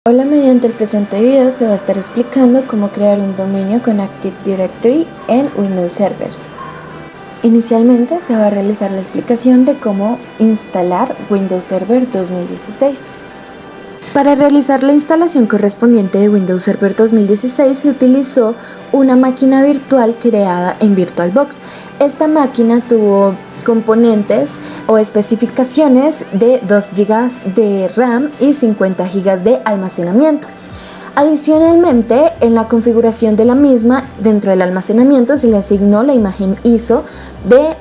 Hola, mediante el presente video se va a estar explicando cómo crear un dominio con Active Directory en Windows Server. Inicialmente se va a realizar la explicación de cómo instalar Windows Server 2016. Para realizar la instalación correspondiente de Windows Server 2016 se utilizó una máquina virtual creada en VirtualBox. Esta máquina tuvo componentes o especificaciones de 2 GB de RAM y 50 GB de almacenamiento. Adicionalmente, en la configuración de la misma, dentro del almacenamiento se le asignó la imagen ISO de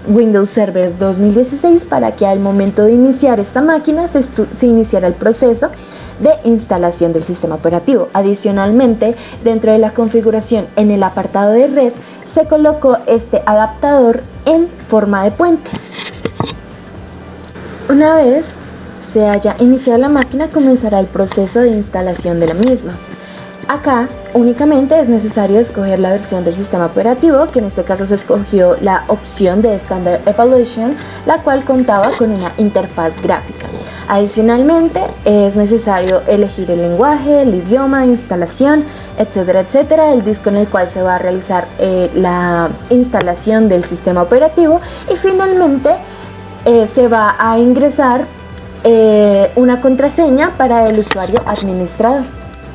Windows Server 2016 para que al momento de iniciar esta máquina se iniciara el proceso de instalación del sistema operativo. Adicionalmente, dentro de la configuración en el apartado de red se colocó este adaptador en forma de puente. Una vez se haya iniciado la máquina, comenzará el proceso de instalación de la misma. Acá únicamente es necesario escoger la versión del sistema operativo, que en este caso se escogió la opción de Standard Evaluation, la cual contaba con una interfaz gráfica. Adicionalmente es necesario elegir el lenguaje, el idioma de instalación, etcétera, etcétera, el disco en el cual se va a realizar la instalación del sistema operativo, y finalmente se va a ingresar una contraseña para el usuario administrador.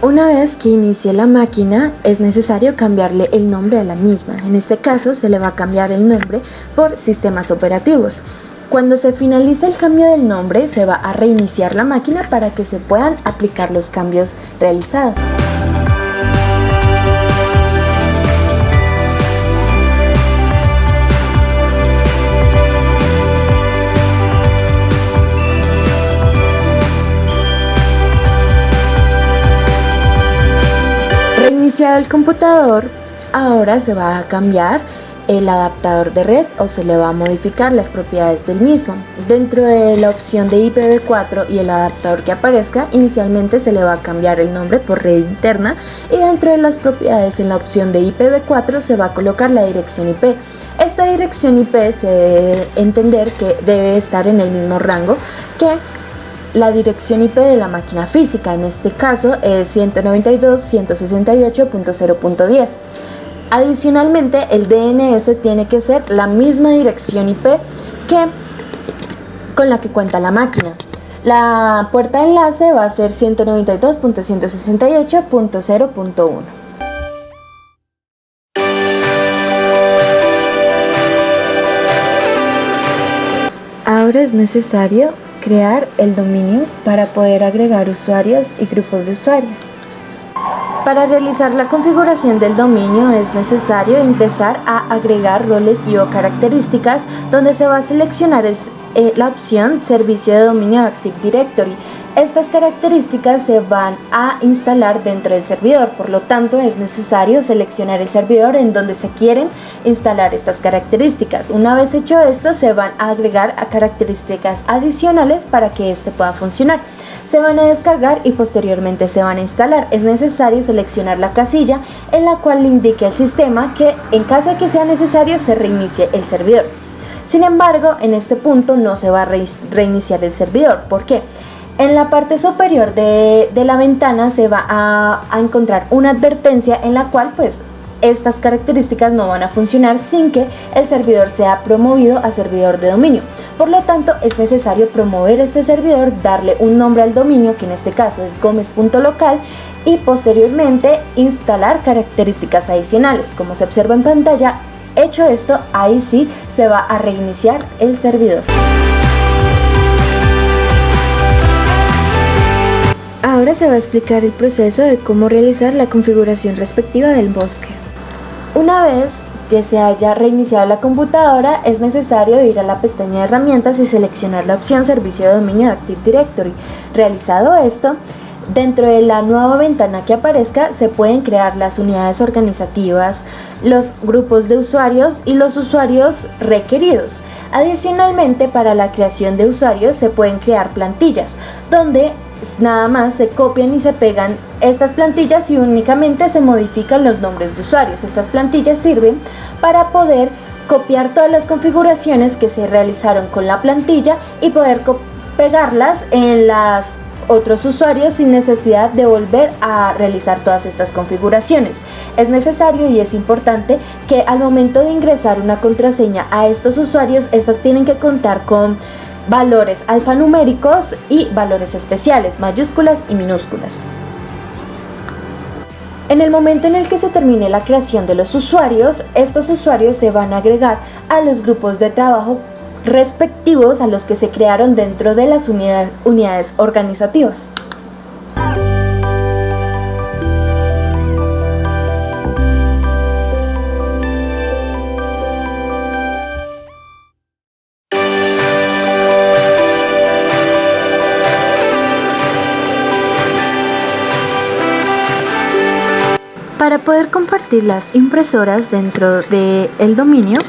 Una vez que inicie la máquina, es necesario cambiarle el nombre a la misma. En este caso se le va a cambiar el nombre por sistemas operativos. Cuando se finalice el cambio del nombre, se va a reiniciar la máquina para que se puedan aplicar los cambios realizados. Reiniciado el computador, ahora se va a cambiar el adaptador de red o se le va a modificar las propiedades del mismo. Dentro de la opción de IPv4 y el adaptador que aparezca, inicialmente se le va a cambiar el nombre por red interna, y dentro de las propiedades en la opción de IPv4 se va a colocar la dirección IP. Esta dirección IP se debe entender que debe estar en el mismo rango que la dirección IP de la máquina física. En este caso es 192.168.0.10. Adicionalmente, el DNS tiene que ser la misma dirección IP con la que cuenta la máquina. La puerta de enlace va a ser 192.168.0.1. Ahora es necesario crear el dominio para poder agregar usuarios y grupos de usuarios. Para realizar la configuración del dominio es necesario ingresar a agregar roles y o características, donde se va a seleccionar la opción servicio de dominio Active Directory. Estas características se van a instalar dentro del servidor, por lo tanto es necesario seleccionar el servidor en donde se quieren instalar estas características. Una vez hecho esto, se van a agregar a características adicionales para que este pueda funcionar. Se van a descargar y posteriormente se van a instalar. Es necesario seleccionar la casilla en la cual le indique al sistema que en caso de que sea necesario se reinicie el servidor. Sin embargo, en este punto no se va a reiniciar el servidor. ¿Por qué? En la parte superior de la ventana se va a encontrar una advertencia en la cual estas características no van a funcionar sin que el servidor sea promovido a servidor de dominio. Por lo tanto, es necesario promover este servidor, darle un nombre al dominio, que en este caso es gomez.local, y posteriormente instalar características adicionales. Como se observa en pantalla, hecho esto, ahí sí se va a reiniciar el servidor. Ahora se va a explicar el proceso de cómo realizar la configuración respectiva del bosque. Una vez que se haya reiniciado la computadora, es necesario ir a la pestaña de herramientas y seleccionar la opción servicio de dominio de Active Directory. Realizado esto, dentro de la nueva ventana que aparezca se pueden crear las unidades organizativas, los grupos de usuarios y los usuarios requeridos. Adicionalmente, para la creación de usuarios se pueden crear plantillas, donde nada más se copian y se pegan estas plantillas y únicamente se modifican los nombres de usuarios. Estas plantillas sirven para poder copiar todas las configuraciones que se realizaron con la plantilla y poder pegarlas en las otros usuarios sin necesidad de volver a realizar todas estas configuraciones. Es necesario y es importante que al momento de ingresar una contraseña a estos usuarios, estas tienen que contar con valores alfanuméricos y valores especiales, mayúsculas y minúsculas. En el momento en el que se termine la creación de los usuarios, estos usuarios se van a agregar a los grupos de trabajo respectivos a los que se crearon dentro de las unidades organizativas. Para poder compartir las impresoras dentro del dominio,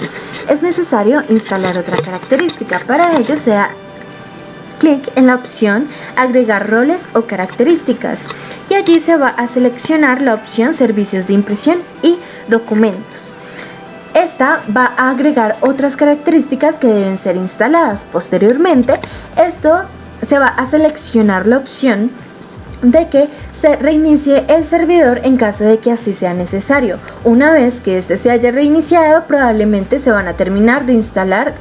es necesario instalar otra característica. Para ello se da clic en la opción Agregar roles o características y allí se va a seleccionar la opción Servicios de impresión y documentos. Esta va a agregar otras características que deben ser instaladas. Posteriormente, se va a seleccionar la opción de que se reinicie el servidor en caso de que así sea necesario. Una vez que este se haya reiniciado, probablemente se van a terminar de instalar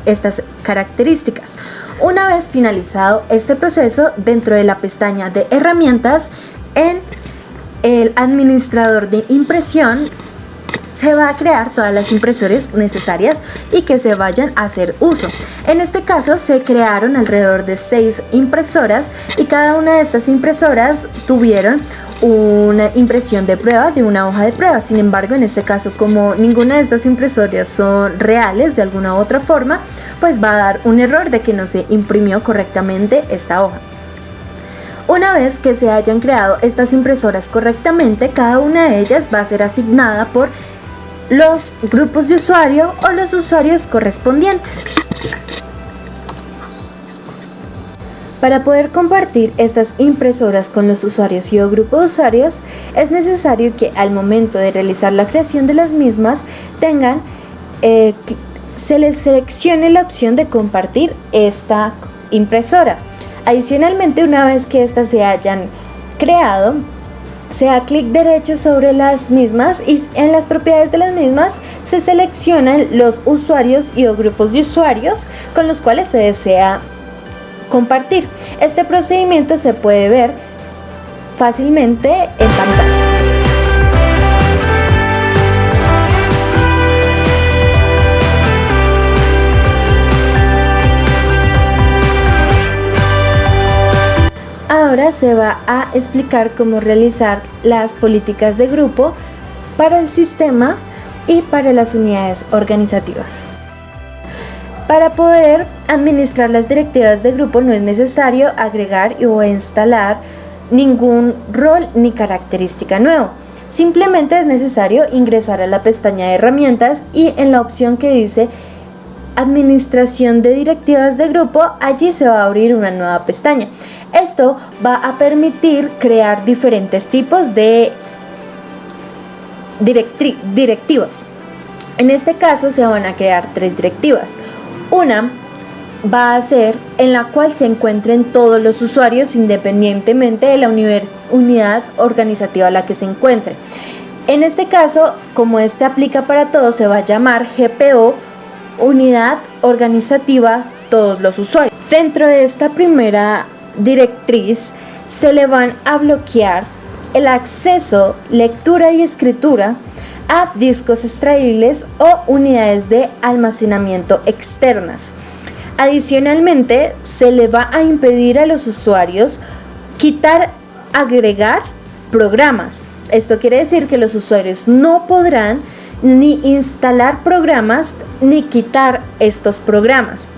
estas características. Una vez finalizado este proceso, dentro de la pestaña de herramientas, en el administrador de impresión, se va a crear todas las impresoras necesarias y que se vayan a hacer uso. En este caso se crearon alrededor de 6 impresoras y cada una de estas impresoras tuvieron una impresión de prueba de una hoja de prueba. Sin embargo, en este caso, como ninguna de estas impresoras son reales de alguna u otra forma, pues va a dar un error de que no se imprimió correctamente esta hoja. Una vez que se hayan creado estas impresoras correctamente, cada una de ellas va a ser asignada por los grupos de usuario o los usuarios correspondientes. Para poder compartir estas impresoras con los usuarios y o grupo de usuarios, es necesario que al momento de realizar la creación de las mismas se les seleccione la opción de compartir esta impresora. Adicionalmente, una vez que estas se hayan creado, se da clic derecho sobre las mismas y en las propiedades de las mismas se seleccionan los usuarios y o grupos de usuarios con los cuales se desea compartir. Este procedimiento se puede ver fácilmente en pantalla. Ahora se va a explicar cómo realizar las políticas de grupo para el sistema y para las unidades organizativas. Para poder administrar las directivas de grupo no es necesario agregar o instalar ningún rol ni característica nuevo. Simplemente es necesario ingresar a la pestaña de herramientas y en la opción que dice Administración de directivas de grupo, allí se va a abrir una nueva pestaña. Esto va a permitir crear diferentes tipos de directivas. En este caso se van a crear 3 directivas. Una va a ser en la cual se encuentren todos los usuarios independientemente de la unidad organizativa a la que se encuentre. En este caso, como este aplica para todos, se va a llamar GPO, Unidad Organizativa Todos los Usuarios. Dentro de esta primera directriz se le van a bloquear el acceso, lectura y escritura a discos extraíbles o unidades de almacenamiento externas. Adicionalmente, se le va a impedir a los usuarios agregar programas. Esto quiere decir que los usuarios no podrán ni instalar programas ni quitar estos programas.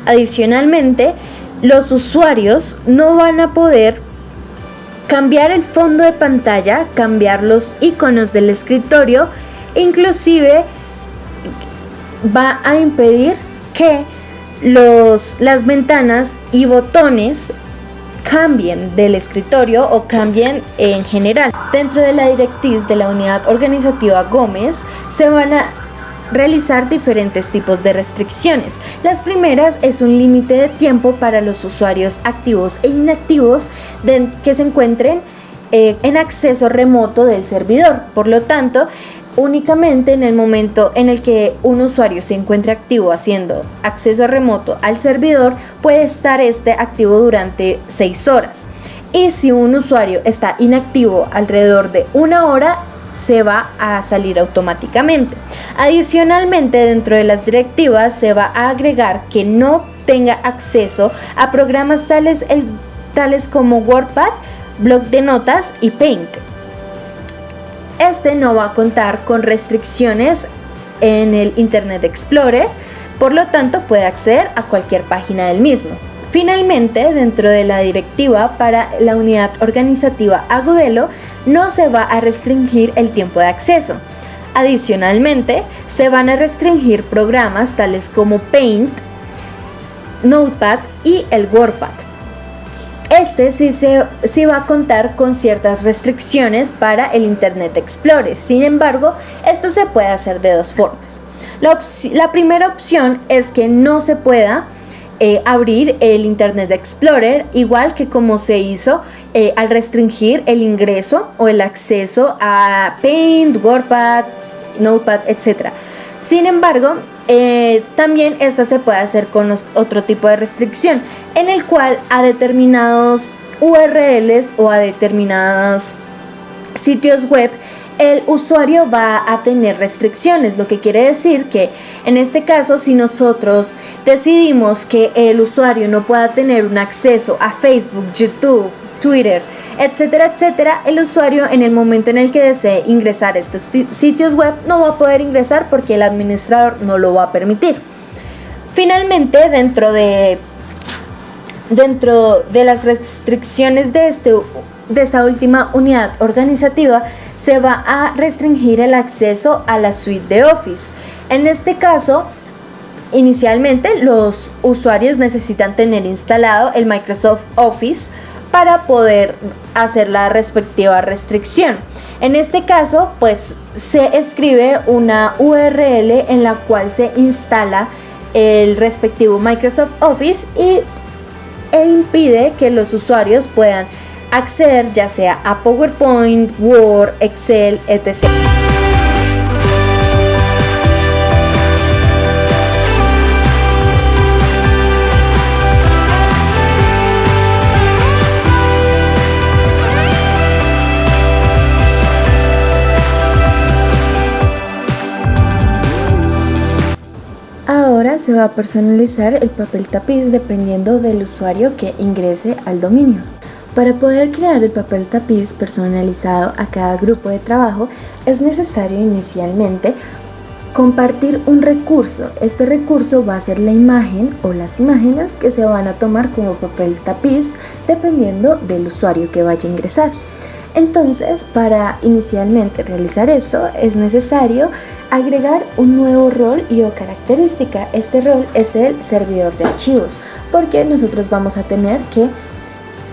Adicionalmente, los usuarios no van a poder cambiar el fondo de pantalla, cambiar los iconos del escritorio, inclusive va a impedir que las ventanas y botones cambien del escritorio o cambien en general. Dentro de la directriz de la unidad organizativa Gómez se van a realizar diferentes tipos de restricciones. Las primeras es un límite de tiempo para los usuarios activos e inactivos que se encuentren en acceso remoto del servidor. Por lo tanto, únicamente en el momento en el que un usuario se encuentre activo haciendo acceso remoto al servidor, puede estar activo durante 6 horas. Y si un usuario está inactivo alrededor de 1 hora, se va a salir automáticamente. Adicionalmente, dentro de las directivas se va a agregar que no tenga acceso a programas tales como WordPad, bloc de notas y Paint. No va a contar con restricciones en el Internet Explorer, por lo tanto puede acceder a cualquier página del mismo. Finalmente, dentro de la directiva para la unidad organizativa Agudelo, no se va a restringir el tiempo de acceso. Adicionalmente, se van a restringir programas tales como Paint, Notepad y el WordPad. Sí va a contar con ciertas restricciones para el Internet Explorer. Sin embargo, esto se puede hacer de 2 formas. La primera opción es que no se pueda abrir el Internet Explorer, igual que como se hizo al restringir el ingreso o el acceso a Paint, WordPad, Notepad, etc. Sin embargo, también esta se puede hacer con otro tipo de restricción, en el cual a determinados URLs o a determinados sitios web el usuario va a tener restricciones, lo que quiere decir que en este caso, si nosotros decidimos que el usuario no pueda tener un acceso a Facebook, YouTube, Twitter, etcétera, etcétera, el usuario en el momento en el que desee ingresar a estos sitios web no va a poder ingresar porque el administrador no lo va a permitir. Finalmente, dentro de las restricciones de esta última unidad organizativa, se va a restringir el acceso a la suite de Office. En este caso, inicialmente los usuarios necesitan tener instalado el Microsoft Office para poder hacer la respectiva restricción. En este caso, pues se escribe una URL en la cual se instala el respectivo Microsoft Office e impide que los usuarios puedan acceder ya sea a PowerPoint, Word, Excel, etc. Ahora se va a personalizar el papel tapiz dependiendo del usuario que ingrese al dominio. Para poder crear el papel tapiz personalizado a cada grupo de trabajo, es necesario inicialmente compartir un recurso. Este recurso va a ser la imagen o las imágenes que se van a tomar como papel tapiz dependiendo del usuario que vaya a ingresar. Entonces, para inicialmente realizar esto, es necesario agregar un nuevo rol y o característica. Este rol es el servidor de archivos, porque nosotros vamos a tener que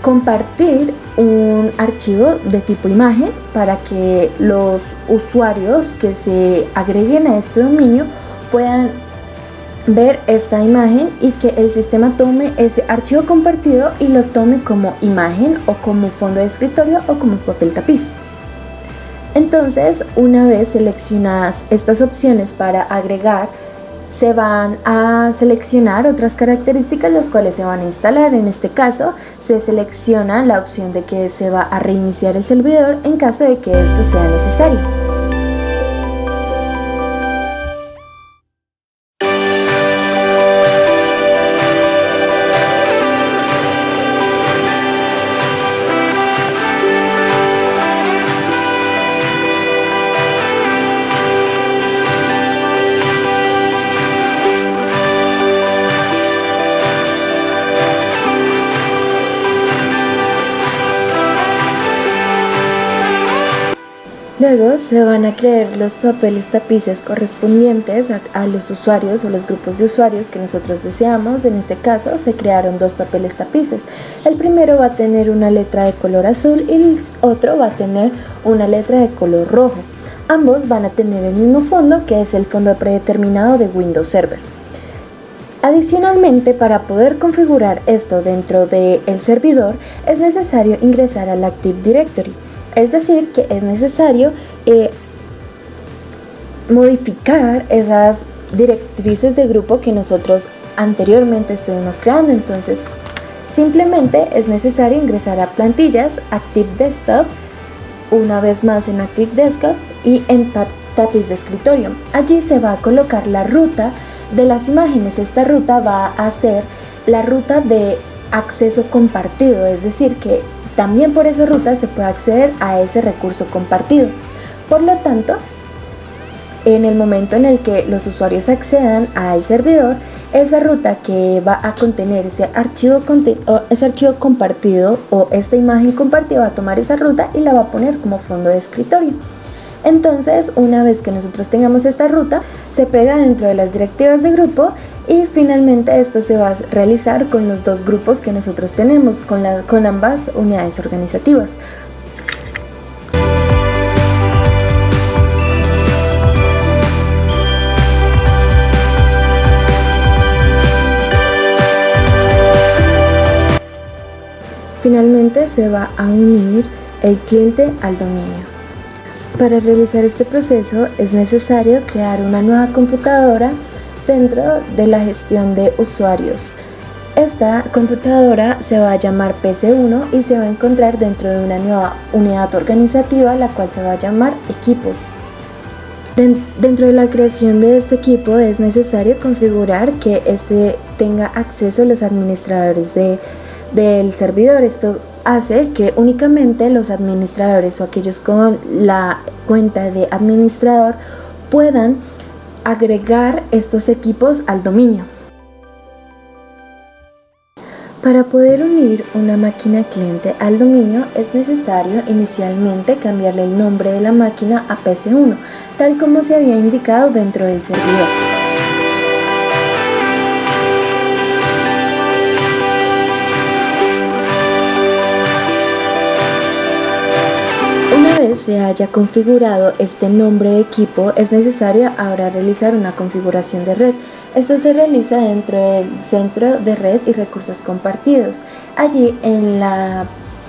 compartir un archivo de tipo imagen para que los usuarios que se agreguen a este dominio puedan ver esta imagen y que el sistema tome ese archivo compartido y lo tome como imagen o como fondo de escritorio o como papel tapiz. Entonces, una vez seleccionadas estas opciones para agregar, se van a seleccionar otras características las cuales se van a instalar. En este caso, se selecciona la opción de que se va a reiniciar el servidor en caso de que esto sea necesario. Luego se van a crear los papeles tapices correspondientes a los usuarios o los grupos de usuarios que nosotros deseamos. En este caso se crearon 2 papeles tapices. El primero va a tener una letra de color azul y el otro va a tener una letra de color rojo. Ambos van a tener el mismo fondo, que es el fondo predeterminado de Windows Server. Adicionalmente, para poder configurar esto dentro del servidor, es necesario ingresar al Active Directory. Es decir, que es necesario modificar esas directrices de grupo que nosotros anteriormente estuvimos creando. Entonces, simplemente es necesario ingresar a plantillas, Active Desktop, una vez más en Active Desktop y en tapiz de escritorio. Allí se va a colocar la ruta de las imágenes. Esta ruta va a ser la ruta de acceso compartido, es decir, que también por esa ruta se puede acceder a ese recurso compartido. Por lo tanto, en el momento en el que los usuarios accedan al servidor, esa ruta que va a contener ese archivo compartido o esta imagen compartida va a tomar esa ruta y la va a poner como fondo de escritorio. Entonces, una vez que nosotros tengamos esta ruta, se pega dentro de las directivas de grupo y finalmente esto se va a realizar con los dos grupos que nosotros tenemos, con ambas unidades organizativas. Finalmente se va a unir el cliente al dominio. Para realizar este proceso es necesario crear una nueva computadora dentro de la gestión de usuarios. Esta computadora se va a llamar PC1 y se va a encontrar dentro de una nueva unidad organizativa, la cual se va a llamar equipos. Dentro de la creación de este equipo es necesario configurar que este tenga acceso a los administradores del servidor. Esto hace que únicamente los administradores o aquellos con la cuenta de administrador puedan agregar estos equipos al dominio. Para poder unir una máquina cliente al dominio es necesario inicialmente cambiarle el nombre de la máquina a PC1, tal como se había indicado dentro del servidor. Una vez se haya configurado este nombre de equipo, es necesario ahora realizar una configuración de red. Esto se realiza dentro del centro de red y recursos compartidos. Allí en la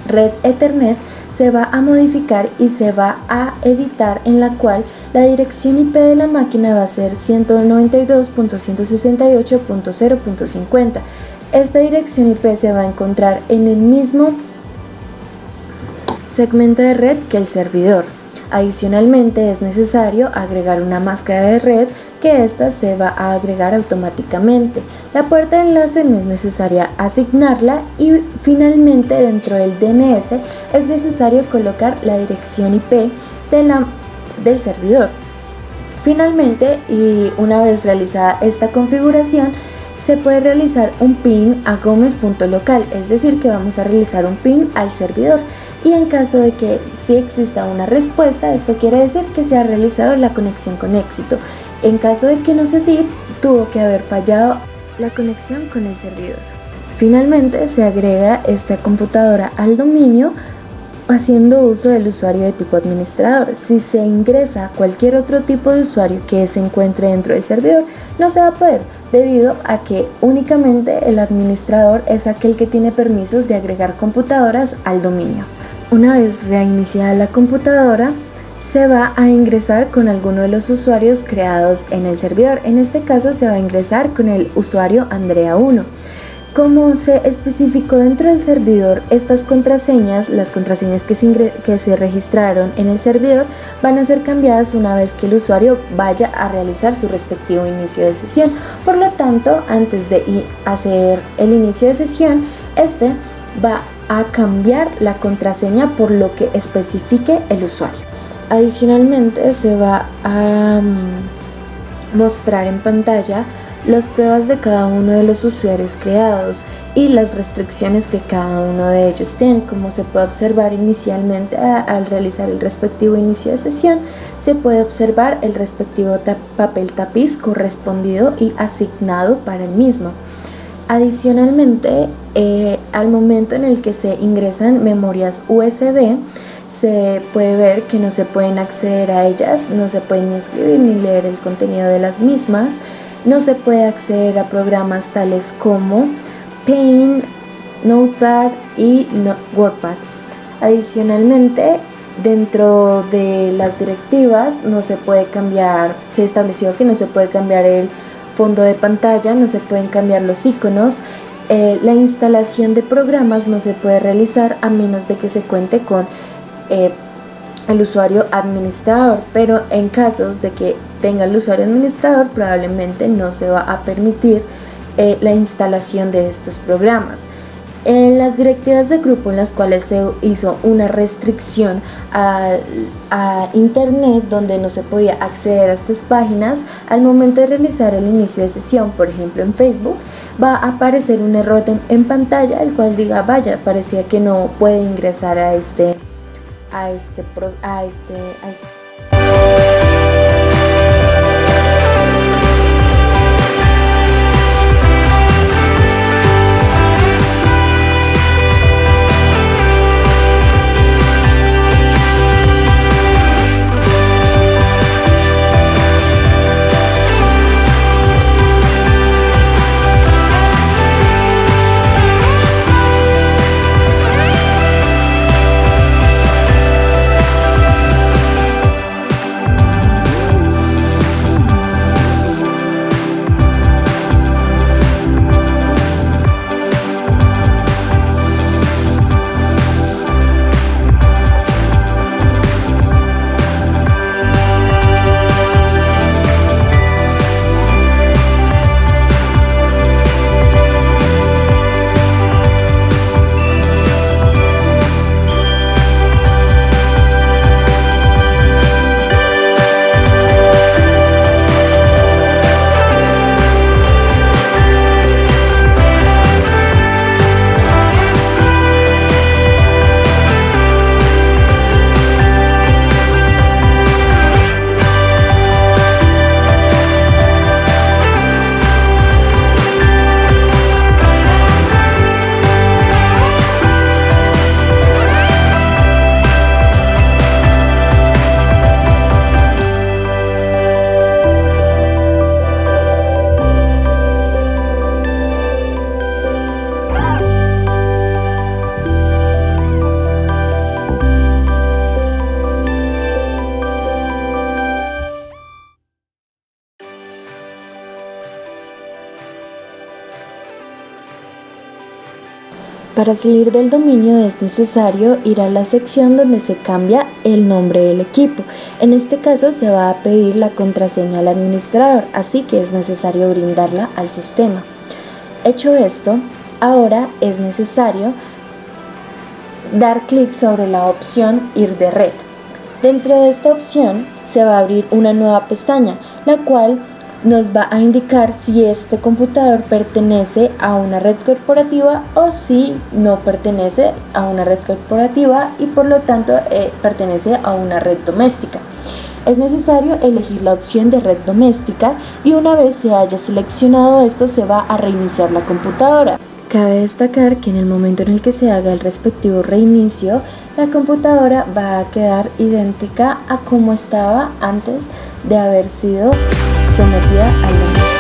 red Ethernet se va a modificar y se va a editar, en la cual la dirección IP de la máquina va a ser 192.168.0.50. Esta dirección IP se va a encontrar en el mismo segmento de red que el servidor. Adicionalmente es necesario agregar una máscara de red, que ésta se va a agregar automáticamente. La puerta de enlace no es necesaria asignarla y finalmente dentro del DNS es necesario colocar la dirección IP del servidor. Finalmente, y una vez realizada esta configuración, se puede realizar un ping a Gómez.local, es decir, que vamos a realizar un ping al servidor, y en caso de que sí exista una respuesta, esto quiere decir que se ha realizado la conexión con éxito. En caso de que no sea así, tuvo que haber fallado la conexión con el servidor. Finalmente se agrega esta computadora al dominio haciendo uso del usuario de tipo administrador. Si se ingresa cualquier otro tipo de usuario que se encuentre dentro del servidor, no se va a poder, debido a que únicamente el administrador es aquel que tiene permisos de agregar computadoras al dominio. Una vez reiniciada la computadora, se va a ingresar con alguno de los usuarios creados en el servidor. En este caso se va a ingresar con el usuario Andrea1. Como se especificó dentro del servidor, estas contraseñas, las contraseñas que se registraron en el servidor, van a ser cambiadas una vez que el usuario vaya a realizar su respectivo inicio de sesión. Por lo tanto, antes de hacer el inicio de sesión, este va a cambiar la contraseña por lo que especifique el usuario. Adicionalmente, se va a mostrar en pantalla las pruebas de cada uno de los usuarios creados y las restricciones que cada uno de ellos tiene. Como se puede observar inicialmente, al realizar el respectivo inicio de sesión, se puede observar el respectivo papel tapiz correspondido y asignado para el mismo. Adicionalmente, al momento en el que se ingresan memorias USB, se puede ver que no se pueden acceder a ellas, no se pueden ni escribir ni leer el contenido de las mismas, no se puede acceder a programas tales como Paint, Notepad y WordPad. Adicionalmente, dentro de las directivas no se puede cambiar, se estableció que no se puede cambiar el fondo de pantalla, no se pueden cambiar los iconos, la instalación de programas no se puede realizar a menos de que se cuente con el usuario administrador, pero en casos de que tenga el usuario administrador probablemente no se va a permitir la instalación de estos programas. En las directivas de grupo en las cuales se hizo una restricción a internet, donde no se podía acceder a estas páginas, al momento de realizar el inicio de sesión, por ejemplo en Facebook, va a aparecer un error en pantalla, el cual diga, vaya, parecía que no puede ingresar a este. Para salir del dominio es necesario ir a la sección donde se cambia el nombre del equipo. En este caso se va a pedir la contraseña al administrador, así que es necesario brindarla al sistema. Hecho esto, ahora es necesario dar clic sobre la opción Ir de red. Dentro de esta opción se va a abrir una nueva pestaña, la cual nos va a indicar si este computador pertenece a una red corporativa o si no pertenece a una red corporativa y por lo tanto pertenece a una red doméstica. Es necesario elegir la opción de red doméstica y una vez se haya seleccionado esto se va a reiniciar la computadora. Cabe destacar que en el momento en el que se haga el respectivo reinicio, la computadora va a quedar idéntica a como estaba antes de haber sido sometida al dominio.